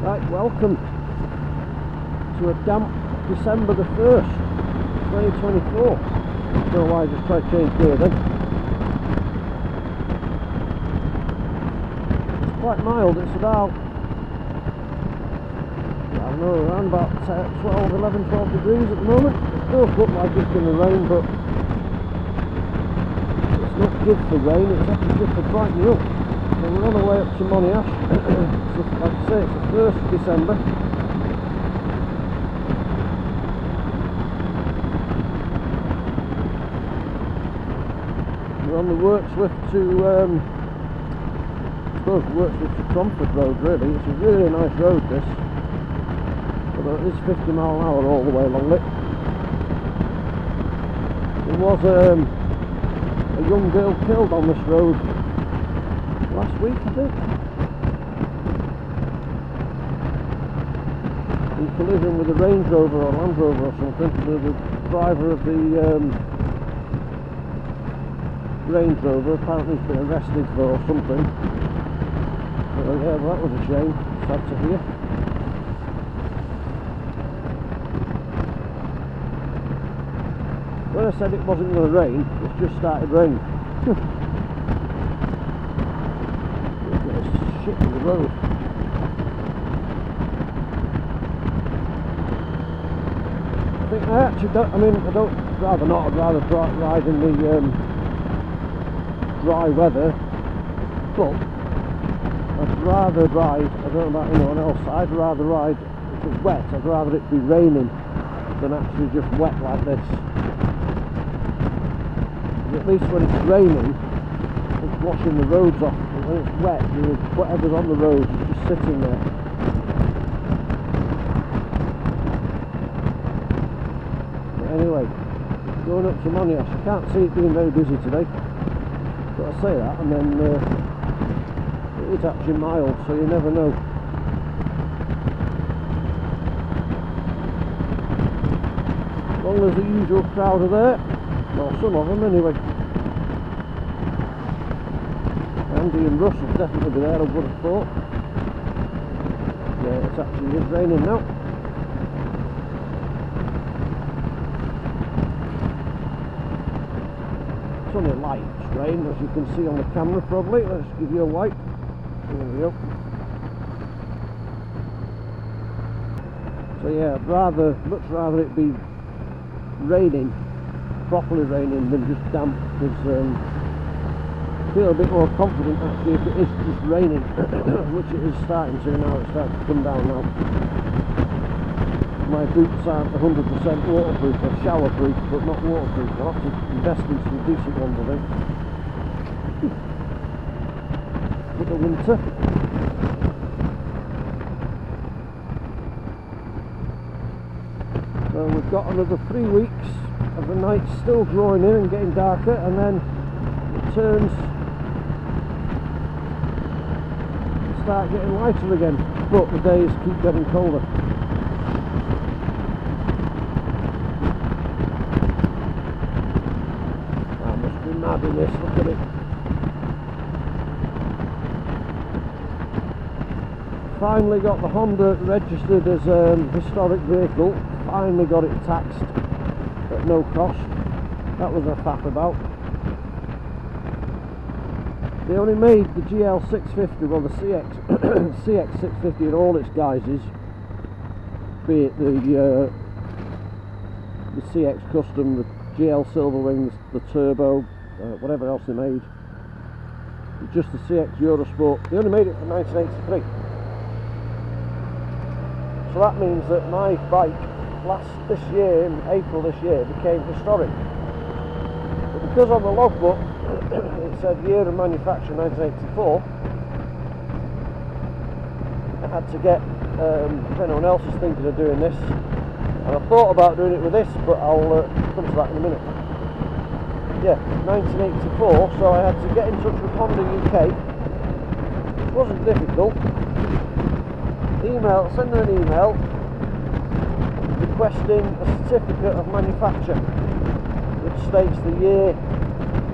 Right, welcome to a damp December the 1st, 2024. Don't know why I just tried to change gear then. It's quite mild, it's about, I don't know, around about 12 degrees at the moment. It does look like it's going to rain, but it's not good for rain, it's actually good for brightening up. So we're on our way up to Motovlog. So, like I say, it's the 1st of December. We're on the Worksworth to, I suppose Worksworth to Cromford Road really. It's a really nice road this. Although it is 50 mile an hour all the way along it. There was a young girl killed on this road last week, I think, in collision with a Range Rover or Land Rover or something. The driver of the Range Rover apparently has been arrested for something. So yeah, well, that was a shame. Sad to hear. When I said it wasn't going to rain, it's just started raining. Shit in the road. I think I actually don't, I'd rather not, I'd rather ride in the dry weather, but I'd rather ride, I don't know about anyone else, I'd rather ride, if it's wet, I'd rather it be raining than actually just wet like this. At least when it's raining, it's washing the roads off. When it's wet, whatever's on the road is just sitting there. But anyway, going up to Motovlog. I can't see it being very busy today, but I say that, and then it is actually mild, so you never know. As long as the usual crowd are there, well, some of them anyway. Andy and Russ will definitely be there, I would have thought. Yeah, it actually is raining now. It's only light rain, as you can see on the camera probably. Let's give you a wipe. There we go. So yeah, much rather it be raining, properly raining, than just damp, because I feel a bit more confident actually if it is just raining, which it is starting to now. It's starting to come down now. My boots aren't 100% waterproof, they're showerproof but not waterproof. I'll have to invest in some decent ones, I think, for the winter. So we've got another 3 weeks of the night still drawing in and getting darker, and then it turns, start getting lighter again, but the days keep getting colder. I must be mad in this, look at it. Finally got the Honda registered as a historic vehicle, finally got it taxed at no cost. That was a faff about. They only made the GL650, well the CX650 in all its guises, be it the CX Custom, the GL Silverwings, the Turbo, whatever else they made. Just the CX Eurosport, they only made it for 1983. So that means that my bike this year, in April this year, became historic. But because on the logbook it said year of manufacture 1984, I had to get, if anyone else is thinking of doing this, and I thought about doing it with this, but I'll come to that in a minute. Yeah, 1984, so I had to get in touch with Honda UK. It wasn't difficult. Send them an email requesting a certificate of manufacture which states the year,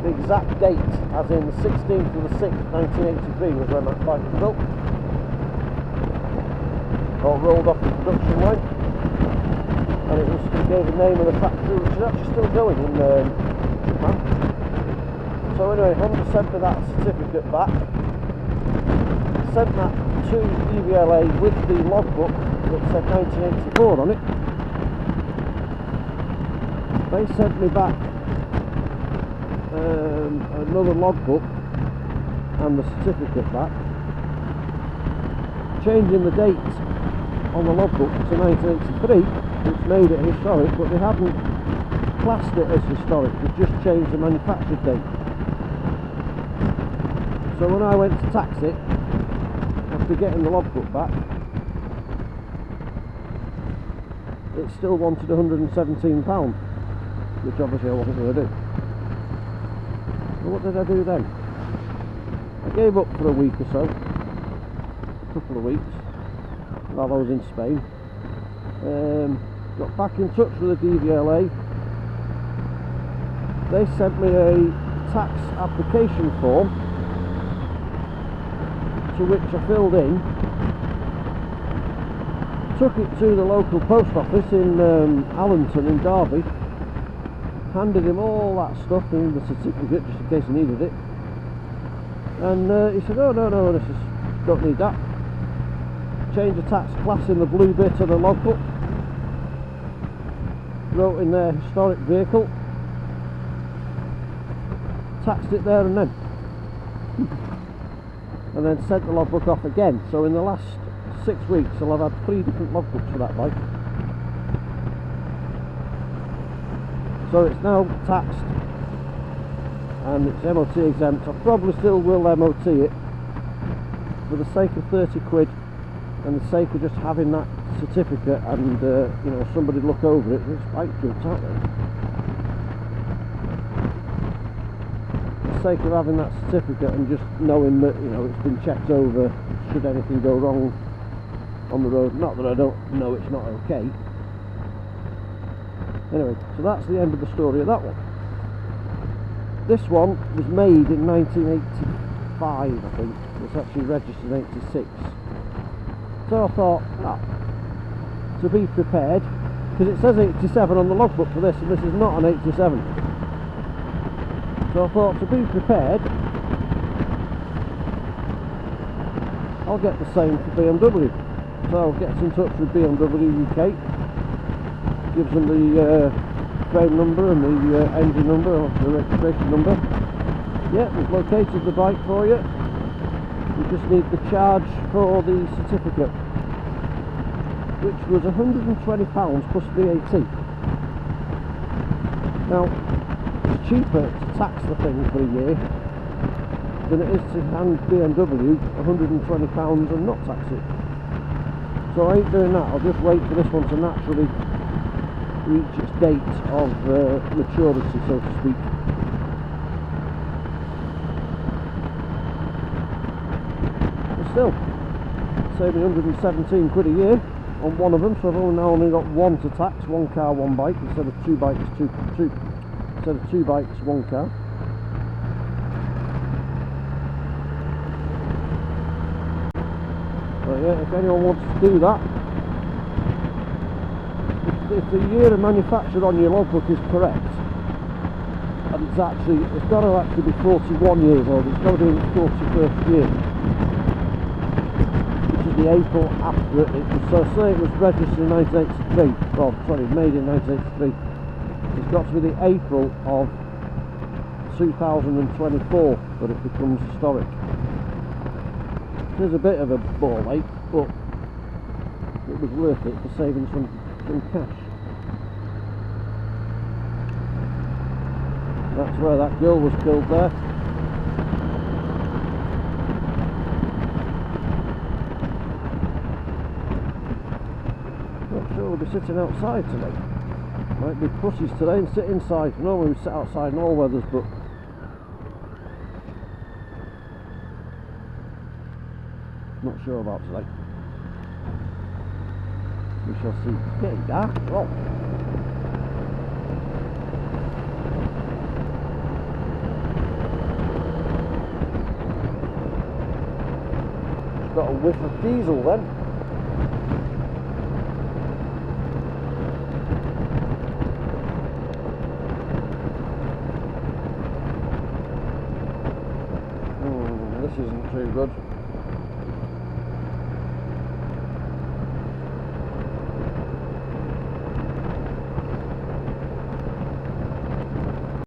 the exact date, as in the 16th of the 6th 1983 was when that bike was built. or rolled off the production line, and it gave the name of the factory, which is actually still going in Japan. So anyway, Honda sent me that certificate back, sent that to DVLA with the logbook that said 1984 on it. They sent me back another logbook and the certificate back, changing the date on the logbook to 1983, which made it historic, but they hadn't classed it as historic, they just changed the manufactured date. So when I went to tax it, after getting the logbook back, it still wanted £117, which obviously I wasn't going to do. So what did I do then? I gave up for a week or so, a couple of weeks, while I was in Spain. Got back in touch with the DVLA. They sent me a tax application form, to which I filled in, took it to the local post office in Allenton in Derby, handed him all that stuff in the certificate just in case he needed it, and he said, oh no, don't need that. Change the tax class in the blue bit of the logbook, wrote in there historic vehicle, taxed it there and then, and then sent the logbook off again. So in the last 6 weeks I'll have had 3 different logbooks for that bike. So it's now taxed and it's MOT exempt. I probably still will MOT it for the sake of 30 quid and the sake of just having that certificate, and you know, somebody look over it. It's bike jumps, aren't they? For the sake of having that certificate and just knowing that, you know, it's been checked over should anything go wrong on the road. Not that I don't know it's not okay. Anyway, so that's the end of the story of that one. This one was made in 1985, I think. It's actually registered in 86. So I thought, to be prepared, because it says 87 on the logbook for this, and this is not an 87. So I thought, to be prepared, I'll get the same for BMW. So gets in touch with BMW UK, gives them the frame number and the engine number, or the registration number. Yeah, we've located the bike for you. We just need the charge for the certificate, which was £120 plus VAT. Now, it's cheaper to tax the thing for a year than it is to hand BMW £120 and not tax it. So I ain't doing that. I'll just wait for this one to naturally reach its date of maturity, so to speak. But still, saving 117 quid a year on one of them, so I've only got one to tax, one car, one bike, instead of two bikes, instead of 2 bikes, 1 car. So yeah, if anyone wants to do that, if the year of manufacture on your logbook is correct, and it's got to actually be 41 years old, it's got to be in its 41st year, which is the April after it was. So say it was registered in 1983, well sorry, made in 1983, it's got to be the April of 2024 that it becomes historic. It is a bit of a ball ache, but it was worth it for saving some cash. That's where that girl was killed there. Not sure we'll be sitting outside today. Might be pussies today and sit inside. Normally we sit outside in all weathers, but not sure about today. We shall see. It's getting dark. Oh. Got a whiff of diesel then. This isn't too good.